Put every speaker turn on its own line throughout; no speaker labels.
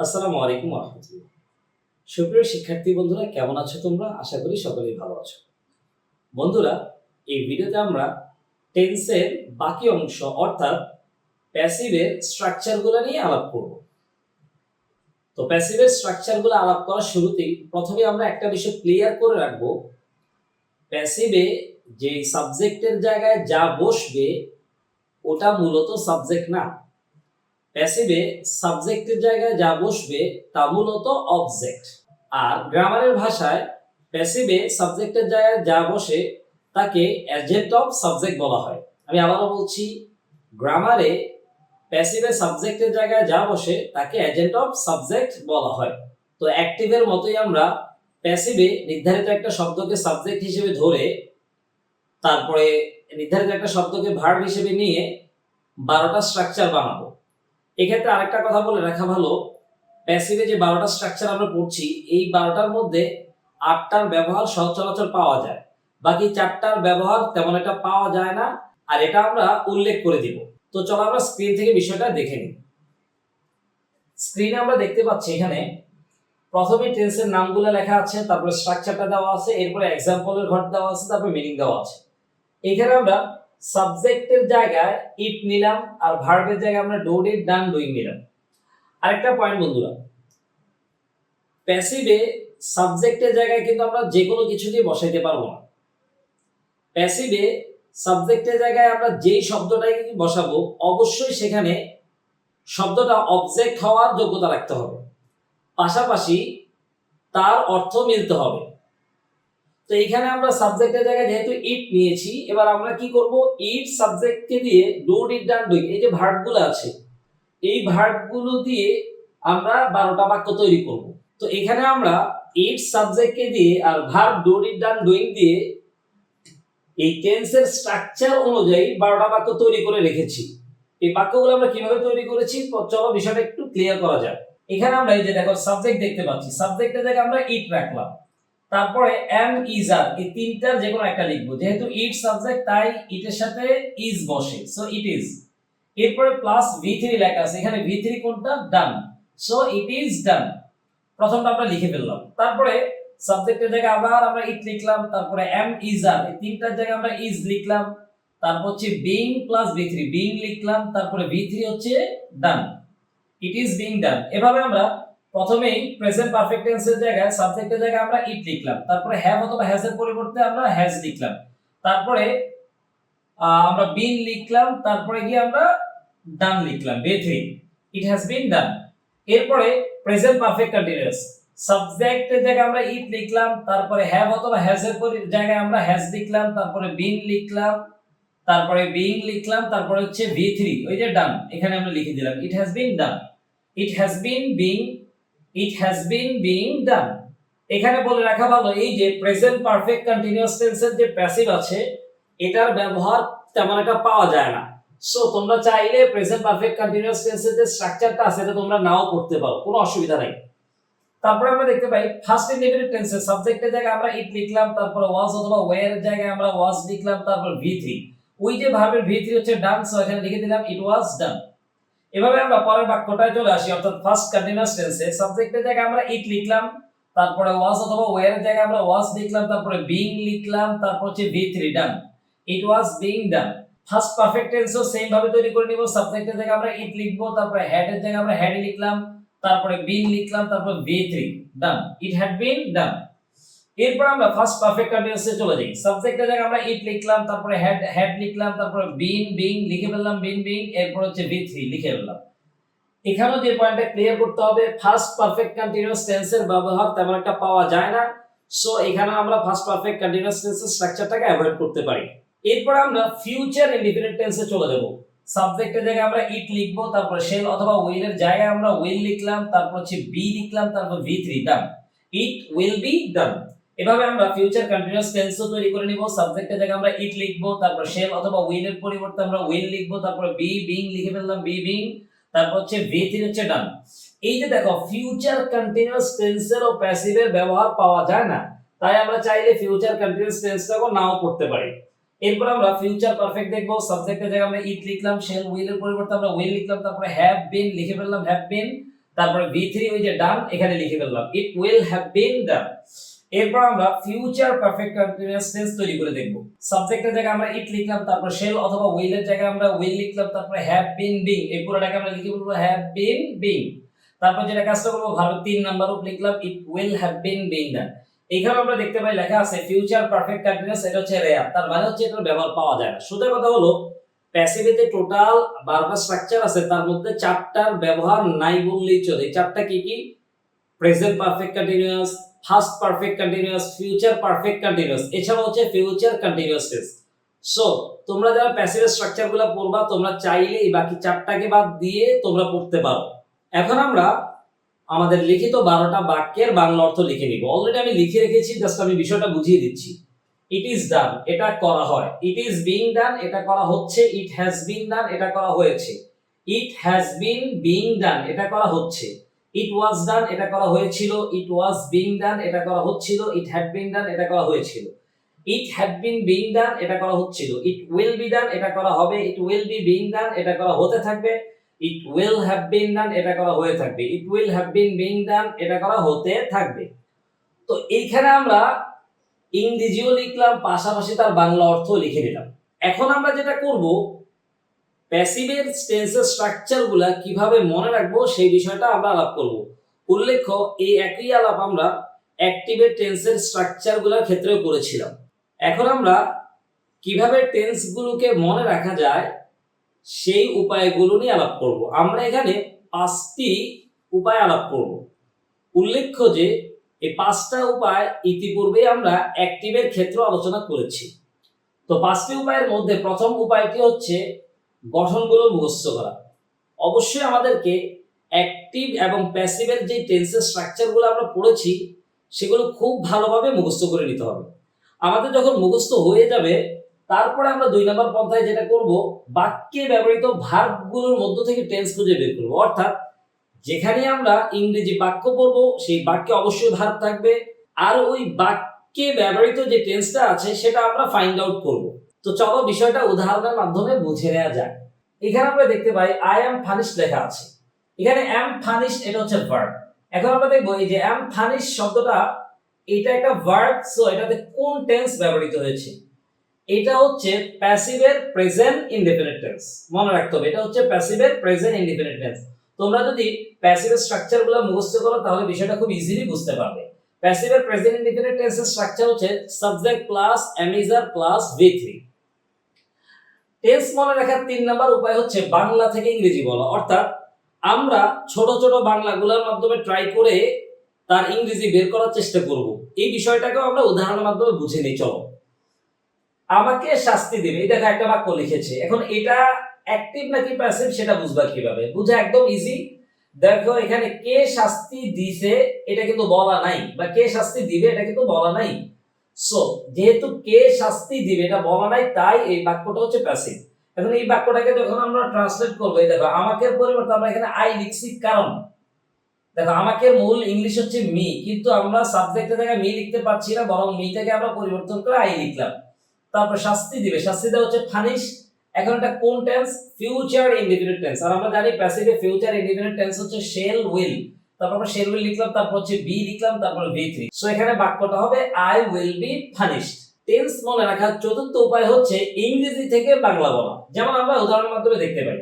আসসালামু আলাইকুম ওয়া রাহমাতুল্লাহ। সুপ্রিয় শিক্ষার্থী বন্ধুরা, কেমন আছো তোমরা? আশা করি সকলেই ভালো আছো। বন্ধুরা, এই ভিডিওতে আমরা টেন্সের বাকি অংশ অর্থাৎ প্যাসিভের স্ট্রাকচারগুলো নিয়ে আলাপ করব। তো প্যাসিভের স্ট্রাকচারগুলো আলাপ করার শুরুতেই প্রথমে আমরা একটা বিষয় ক্লিয়ার করে রাখবো। প্যাসিভে যে সাবজেক্টের জায়গায় যা বসবে ওটা মূলত সাবজেক্ট না। প্যাসিভে সাবজেক্টের জায়গায় যা বসবে তা মূলত অবজেক্ট। আর গ্রামারের ভাষায় প্যাসিভে সাবজেক্টের জায়গায় যা বসে তাকে এজেন্ট অফ সাবজেক্ট বলা হয়। আমি আবারও বলছি, গ্রামারে প্যাসিভে সাবজেক্টের জায়গায় যা বসে তাকে এজেন্ট অফ সাবজেক্ট বলা হয়। তো অ্যাক্টিভের মতোই আমরা প্যাসিভে নির্ধারিত একটা শব্দকে সাবজেক্ট হিসেবে ধরে তারপরে নির্ধারিত একটা শব্দকে ভার্ব হিসেবে নিয়ে 12টা স্ট্রাকচার বানাবো। এক্ষেত্রে আরেকটা কথা বলে রাখা ভালো, প্যাসিভে যে 12টা স্ট্রাকচার আমরা পড়ছি এই 12টার মধ্যে 8টার ব্যবহার সচরাচর পাওয়া যায়, বাকি 4টার ব্যবহার তেমন একটা পাওয়া যায় না, আর এটা আমরা উল্লেখ করে দিব। তো চলো আমরা স্ক্রিন থেকে বিষয়টা দেখে নিই। স্ক্রিনে আমরা দেখতে পাচ্ছি এখানে প্রথমে টেন্সের নামগুলো লেখা আছে, তারপরে স্ট্রাকচারটা দেওয়া আছে, এরপরে এক্সাম্পলের ঘট দেওয়া আছে, তারপরে মিনিং দেওয়া আছে। এখানে আমরা সাবজেক্টের জায়গায় ইট নিলাম আর ভার্বের জায়গায় আমরা ডু ডিড ডান ডুইং নিলাম। আরেকটা পয়েন্ট বন্ধুরা, প্যাসিভে সাবজেক্টের জায়গায় কিন্তু আমরা যে কোনো কিছু দিয়ে বসাইতে পারবো না। প্যাসিভে সাবজেক্টের জায়গায় আমরা যেই শব্দটাই বসাবো অবশ্যই সেখানে শব্দটা অবজেক্ট হওয়ার যোগ্যতা রাখতে হবে, পাশাপাশি তার অর্থ মিলতে হবে। তো এখানে আমরা সাবজেক্টের জায়গায় যেহেতু ইট নিয়েছি, এবার আমরা কি করব, ইট সাবজেক্টকে দিয়ে ডু ডিড ডান ডুইং এই যে ভার্বগুলো আছে এই ভার্বগুলো দিয়ে আমরা 12টা বাক্য তৈরি করব। তো এখানে আমরা ইট সাবজেক্টকে দিয়ে আর verb do did done doing দিয়ে এই টেন্সের স্ট্রাকচার অনুযায়ী 12টা বাক্য তৈরি করে রেখেছি। এই বাক্যগুলো আমরা কিভাবে তৈরি করেছি চলো বিষয়টা একটু ক্লিয়ার করা যাক। এখানে আমরা এই যে দেখো সাবজেক্ট দেখতে পাচ্ছি, সাবজেক্টের জায়গায় আমরা ইট রাখলাম, তারপরে এম ইজ আর এই তিনটার যে কোনো একটা লিখবো, যেহেতু ইট সাবজেক্ট তাই ইটের সাথে ইজ বসে, সো ইট ইজ। এরপরে প্লাস v3 লেখা আছে, এখানে v3 কোনটা, ডান, সো ইট ইজ ডান। প্রথমটা আমরা লিখে ফেললাম, তারপরে সাবজেক্টের জায়গায় আবার আমরা ইট লিখলাম, তারপরে এম ইজ আর এই তিনটার জায়গায় আমরা ইজ লিখলাম, তারপর হচ্ছে বিং প্লাস v3 বিং লিখলাম, তারপরে v3 হচ্ছে ডান, ইট ইজ বিং ডান। এভাবে আমরা প্রথমেই প্রেজেন্ট পারফেক্ট টেন্সের জায়গায় সাবজেক্টের জায়গায় আমরা ইট লিখলাম, তারপরে হ্যাভ অথবা হ্যাজ এর পরিবর্তে আমরা হ্যাজ লিখলাম, তারপরে আমরা বিন লিখলাম, তারপরে গিয়ে আমরা ডান লিখলাম, v3 ইট হ্যাজ বিন ডান। এরপরে প্রেজেন্ট পারফেক্ট কন্টিনিউয়াস সাবজেক্টের জায়গায় আমরা ইট লিখলাম, তারপরে হ্যাভ অথবা হ্যাজ এর জায়গায় আমরা হ্যাজ লিখলাম, তারপরে বিন লিখলাম, তারপরে বিং লিখলাম, তারপরে হচ্ছে v3 ওই যে ডান, এখানে আমরা লিখে দিলাম it has been done, it has been being, it has been being done. এখানে বলে রাখা ভালো, এই যে প্রেজেন্ট পারফেক্ট কন্টিনিউয়াস টেন্সের যে প্যাসিভ আছে এটার ব্যবহার তেমন একটা পাওয়া যায় না। সো তোমরা চাইলে প্রেজেন্ট পারফেক্ট কন্টিনিউয়াস টেন্সের যে স্ট্রাকচারটা আছে এটা তোমরা নাও করতে পারো, কোনো অসুবিধা নাই। তারপরে আমরা দেখতে পাই ফার্স্ট ইনডেফিনিট টেন্সে সাবজেক্টের জায়গায় আমরা ইট লিখলাম, তারপরে ওয়াজ অথবা ওয়্যার এর জায়গায় আমরা ওয়াজ লিখলাম, তারপর v3 ওই যে ভার্বের v3 হচ্ছে ডান, সো এখানে লিখে দিলাম ইট ওয়াজ ডান। এভাবে আমরা পরের বাক্যটায় চলে আসি, অর্থাৎ ফার্স্ট কন্টিনিউয়াস টেন্সে সাবজেক্টের জায়গায় আমরা ইট লিখলাম, তারপরে ওয়াজ অথবা ওয়্যার এর জায়গায় আমরা ওয়াজ লিখলাম, তারপরে বিং লিখলাম, তারপর হচ্ছে v3 done, it was being done. First perfect টেন্সও সেম ভাবে তৈরি করে নিব, সাবজেক্টের জায়গায় আমরা ইট লিখবো, তারপরে হ্যাড এর জায়গায় আমরা হ্যাড লিখলাম, তারপরে বিন লিখলাম, তারপর v3 done, it had been ডান। এরপর আমরা ফার্স্ট পারফেক্ট কন্টিনিউয়াসে চলে যাই, সাবজেক্টের জায়গায় আমরা ইট লিখলাম, তারপরে হ্যাড লিখলাম, তারপরে বিন বিং লিখে ফেললাম, বিন বিং, এরপর হচ্ছে v3 লিখে ফেললাম। এখানেও যে পয়েন্টটা ক্লিয়ার করতে হবে, ফার্স্ট পারফেক্ট কন্টিনিউয়াস টেন্সের ব্যবহার তেমন একটা পাওয়া যায় না, সো এখানে আমরা ফার্স্ট পারফেক্ট কন্টিনিউয়াস টেন্সের স্ট্রাকচারটাকে অ্যাভয়েড করতে পারি। এরপর আমরা ফিউচার ইনডিফিনিট টেন্সে চলে যাব, সাবজেক্টের জায়গায় আমরা ইট লিখবো, তারপর শেল অথবা উইল এর জায়গায় আমরা উইল লিখলাম, তারপর হচ্ছে বি লিখলাম, তারপর v3 done, it will be done. এভাবে আমরা ফিউচার কন্টিনিউয়াস টেন্সও তৈরি করে নিব, সাবজেক্টের জায়গায় আমরা ইট লিখবো, তারপর শেল অথবা উইল এর পরিবর্তে আমরা উইল লিখবো, তারপর বি বিং লিখে ফেললাম, বি বিং, তারপর হচ্ছে v3 হচ্ছে ডান। এই যে দেখো ফিউচার কন্টিনিউয়াস টেন্সের ও প্যাসিভের ব্যবহার পাওয়া যায় না, তাই আমরা চাইলে ফিউচার কন্টিনিউয়াস টেন্সটাকে নাও করতে পারি। এরপর আমরা ফিউচার পারফেক্ট দেখবো, সাবজেক্টের জায়গায় আমরা ইট লিখলাম, শেল উইল এর পরিবর্তে আমরা উইল লিখলাম, তারপরে হ্যাভ বিন লিখে ফেললাম, হ্যাভ বিন, তারপরে V3 ওই যে ডান এখানে লিখে ফেললাম, ইট উইল হ্যাভ বিন ডান। এরপর আমরা ফিউচার পারফেক্ট কন্টিনিউয়াস টেন্স তৈরি করে দেখব। সাবজেক্টের জায়গায় আমরা ইট লিখলাম, তারপর শেল অথবা উইল এর জায়গায় আমরা উইল লিখলাম, তারপরে হ্যাভ বিন বিং, এই পুরোটাকে আমরা লিখে বলবো হ্যাভ বিন বিং। তারপর যেটা কাজটা করব, ভার্ব 3 নাম্বার রূপ লিখলাম, it will have been being done. এখানে আমরা দেখতে পাই লেখা আছে ফিউচার পারফেক্ট কন্টিনিউয়াস, এটা হচ্ছে রেয়ার, তার মানে হচ্ছে এটার ব্যবহার পাওয়া যায় না। সোজা কথা হলো প্যাসিভে টোটাল 12টা স্ট্রাকচার আছে, তার মধ্যে 4টার ব্যবহার নাই বললেই চলে। এই 4টা কি কি? Present perfect continuous, fast perfect continuous, future perfect continuous, এছাড়া হচ্ছে ফিউচার কন্টিনিউয়াস টেন্স। সো তোমরা যারা প্যাসিভ স্ট্রাকচারগুলো পড়বা, তোমরা চাইলে এই বাকি 4টাকে বাদ দিয়ে তোমরা পড়তে পারো। এখন আমরা আমাদের লিখিত 12টা বাক্যের বাংলা অর্থ লিখে নিব। অলরেডি আমি লিখে রেখেছি, জাস্ট আমি বিষয়টা বুঝিয়ে দিচ্ছি। ইট ইজ ডান, এটা করা হয়। ইট ইজ বিং ডান, এটা করা হচ্ছে। ইট হ্যাজ বিন ডান, এটা করা হয়েছে। It has been being done, এটা করা হচ্ছে। ইট ওয়াজ ডান, এটা করা হয়েছিল। ইট ওয়াজ বিং ডান, এটা করা হচ্ছিল। ইট হ্যাড বিন ডান, এটা করা হয়েছিল। It had been being done, এটা করা হচ্ছিল। ইট উইল বি ডান, এটা করা হবে। It will be being done, এটা করা হতে থাকবে। ইট উইল হ্যাভ বিন ডান, এটা করা হয়ে থাকবে। It will have been being done, এটা করা হতে থাকবে। তো এইখানে আমরা ইংরেজিও লিখলাম, পাশাপাশি তার বাংলা অর্থ লিখে নিলাম। এখন আমরা যেটা করব, প্যাসিভের টেন্সের স্ট্রাকচারগুলো কিভাবে মনে রাখবো সেই বিষয়টা আমরা আলাপ করব। উল্লেখ্য, এই একই আলাপ আমরা অ্যাক্টিভের টেন্সের স্ট্রাকচারগুলোর ক্ষেত্রেও করেছিলাম। এখন আমরা কিভাবে টেন্সগুলোকে মনে রাখা যায় সেই উপায়গুলো নিয়ে আলাপ করব। আমরা এখানে 5টি উপায় আলাপ করব। উল্লেখ্য যে এই 5টা উপায় ইতিপূর্বে আমরা অ্যাক্টিভের ক্ষেত্রে আলোচনা করেছি। তো 5টি উপায়ের মধ্যে প্রথম উপায়টি হচ্ছে গঠনগুলো মুখস্থ করা। অবশ্যই আমাদেরকে অ্যাক্টিভ এবং প্যাসিভের যে টেন্সের স্ট্রাকচারগুলো আমরা পড়েছি সেগুলো খুব ভালোভাবে মুখস্থ করে নিতে হবে। আমাদের যখন মুখস্থ হয়ে যাবে, তারপরে আমরা 2 নম্বর পন্থায় যেটা করব, বাক্যে ব্যবহৃত ভার্বগুলোর মধ্য থেকে টেন্স খুঁজে বের করব। অর্থাৎ যেখানে আমরা ইংরেজি বাক্য পড়ব, সেই বাক্যে অবশ্যই ভার্ব থাকবে, আর ওই বাক্যে ব্যবহৃত যে টেন্সটা আছে সেটা আমরা ফাইন্ড আউট করব। তো চলো বিষয়টা উদাহরণের মাধ্যমে বুঝে নেওয়া যায়। এখানে আমরা দেখতে পাই আই অ্যাম ফানিশড লেখা আছে। এখানে অ্যাম ফানিশড এটা হচ্ছে ভার্ব। এখন আমরা দেখব এই যে অ্যাম ফানিশড শব্দটা, এটা একটা ভার্ব। সো এটাতে কোন টেন্স ব্যবহৃত হয়েছে? এটা হচ্ছে প্যাসিভের প্রেজেন্ট ইনডেফিনিট টেন্স। মনে রাখতে হবে, এটা হচ্ছে প্যাসিভের প্রেজেন্ট ইনডেফিনিট টেন্স। তোমরা যদি প্যাসিভের স্ট্রাকচারগুলো মুখস্থ করো তাহলে বিষয়টা খুব ইজিলি বুঝতে পারবে। প্যাসিভের প্রেজেন্ট ইনডেফিনিট টেন্সের স্ট্রাকচার হচ্ছে subject plus am is are plus V3। Tense মনে রাখার 3 নাম্বার উপায় হচ্ছে বাংলা থেকে ইংরেজি বলা। অর্থাৎ আমরা ছোট ছোট বাংলাগুলোর মাধ্যমে ট্রাই করে তার ইংরেজি বের করার চেষ্টা করব। এই বিষয়টাকেও আমরা উদাহরণের মাধ্যমে বুঝে নিই। চলো, আমাকে শাস্তি দিবে, এই দেখো একটা বাক্য লিখেছে। এখন এটা অ্যাক্টিভ নাকি প্যাসিভ সেটা বুঝবা কিভাবে? বুঝা একদম ইজি। দেখো এখানে কে শাস্তি দিছে এটা কিন্তু বলা নাই, বা কে শাস্তি দিবে এটা কিন্তু বলা নাই। সো যেহেতু কে শাস্তি দিবে এটা বলা নাই, তাই এই বাক্যটা হচ্ছে প্যাসিভ। এখন এই বাক্যটাকে যখন আমরা ট্রান্সলেট করব, এই দেখো আমাকে পরিবর্তে আমরা এখানে আই লিখছি, কারণ দেখো আমাকে মূল ইংলিশ হচ্ছে মি, কিন্তু আমরা সাবজেক্টের জায়গায় মি লিখতে পারছি না, বরং মিটাকে আমরা পরিবর্তন করে আই লিখলাম। তারপর শাস্তি দিবে, শাস্তি দেওয়া হচ্ছে পানিশ। এখন এটা কোন টেন্স? Future indefinite tense. আর আমরা জানি প্যাসিভে ফিউচার ইনডিফিনিট টেন্স হচ্ছে শেল উইল। তারপর আমরা শেল উইল লিখলাম, তারপর হচ্ছে বি লিখলাম, তারপর V3। সো এখানে বাক্যটা হবে I will be punished. Tense মনে রাখার চতুর্থ উপায় হচ্ছে ইংরেজি থেকে বাংলা বলা। যেমন আমরা উদাহরণের মাধ্যমে দেখতে পাই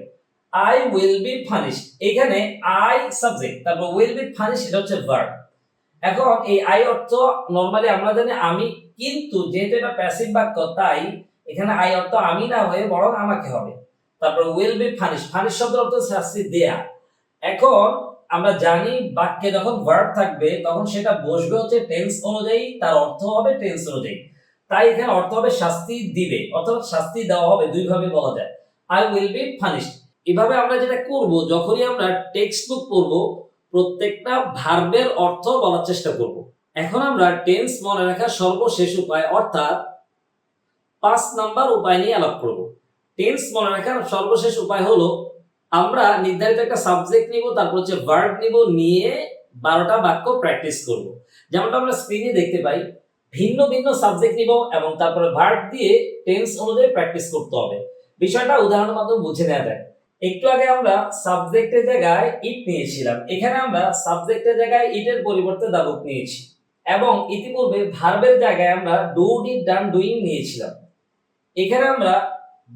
আই উইল বি পানিশড। এখানে আই সাবজেক্ট, তারপর উইল বি পানিশড এটা হচ্ছে ভার্ব। এখন এই আই অর্থ নরমালি আমরা জানি আমি, কিন্তু যেহেতু এটা প্যাসিভ বাক্য তাই এখানে আই অর্থ আমি না হয়ে বরং আমাকে হবে। তারপর উইল বি পানিশ, পানিশ শব্দের অর্থ শাস্তি দেয়া। এখন আমরা জানি বাক্যে যখন ভার্ব থাকবে তখন সেটা বসবে হচ্ছে টেন্স অনুযায়ী, তার অর্থ হবে টেন্স অনুযায়ী। তাই এখানে অর্থ হবে শাস্তি দিবে, অর্থাৎ শাস্তি দেওয়া হবে, দুই ভাবে বলা যায় আই উইল বি পানিশড। এভাবে আমরা যেটা করব, যখনই আমরা টেক্সট বুক পড়বো প্রত্যেকটা ভার্বের অর্থ বলার চেষ্টা করব। এখন আমরা টেন্স মনে রাখার সর্বশেষ উপায় অর্থাৎ 5 নাম্বার উপায় নিয়ে আলাপ করব। টেন্স মনে রাখার সর্বশেষ উপায় হলো আমরা নির্ধারিত একটা সাবজেক্ট নিব, তারপর হচ্ছে ভার্ব নিব, নিয়ে 12টা বাক্য প্র্যাকটিস করব। যেমনটা আমরা স্ক্রিনে দেখতে পাই, ভিন্ন ভিন্ন সাবজেক্ট নিব এবং তারপরে ভার্ব দিয়ে টেন্স অনুযায়ী প্র্যাকটিস করতে হবে। বিষয়টা উদাহরণের মাধ্যমে বুঝে নেওয়া যায়। একটু আগে আমরা সাবজেক্টের জায়গায় ইট নিয়েছিলাম, এখানে আমরা সাবজেক্টের জায়গায় ইটের পরিবর্তে দা বুক নিয়েছি, এবং ইতিপূর্বে ভার্বের জায়গায় আমরা ডু ডিড ডান ডুইং নিয়েছিলাম, এখানে আমরা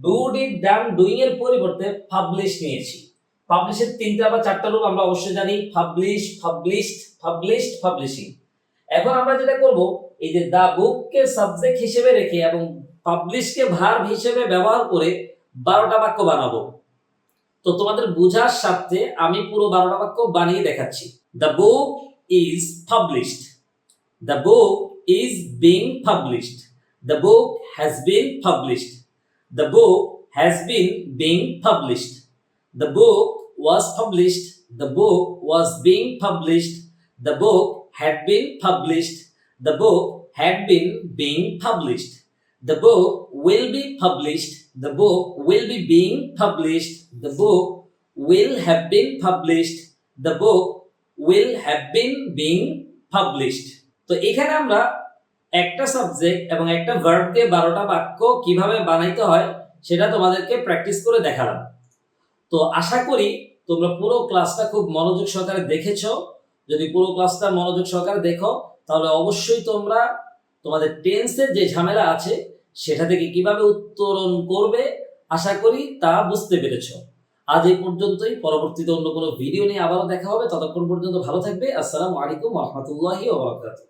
ডু ডিড ডান ডুইং এর পরিবর্তে পাবলিশ নিয়েছি। পাবলিশের 3টা বা 4টা রূপ আমরা অবশ্যই জানি, পাবলিশ, পাবলিশড, পাবলিশড, পাবলিশিং। এখন আমরা যেটা করব, এই যে দা বুককে সাবজেক্ট হিসেবে রেখে এবং পাবলিশকে ভার্ব হিসেবে ব্যবহার করে 12টা বাক্য বানাবো। তো তোমাদের বোঝার স্বার্থে আমি পুরো 12টা বাক্য বানিয়ে দেখাচ্ছি। The book is published, the book is being published, the book has been published, the book has been being published, the book was published, the book was being published, the book had been published, the book had been being published, the book will be published, the book will be being published, the book will have been published, the book will have been being published. তো এখানে আমরা একটা subject এবং একটা verb দিয়ে 12টা বাক্য কিভাবে বানাইতে হয় সেটা তোমাদেরকে প্র্যাকটিস করে দেখালাম। তো আশা করি তোমরা পুরো ক্লাসটা খুব মনোযোগ সহকারে দেখেছো। যদি পুরো ক্লাসটা মনোযোগ সহকারে দেখো তাহলে অবশ্যই তোমরা তোমাদের টেন্সের যে ঝামেলা আছে সেটা থেকে কিভাবে উত্তরণ করবে আশা করি তা বুঝতে পেরেছো। আজ এই পর্যন্তই, পরবর্তীতে অন্য কোনো ভিডিও নিয়ে আবারও দেখা হবে। ততক্ষণ পর্যন্ত ভালো থাকবে। আসসালামু আলাইকুম ওয়া রাহমাতুল্লাহি ওয়া বারাকাতুহু।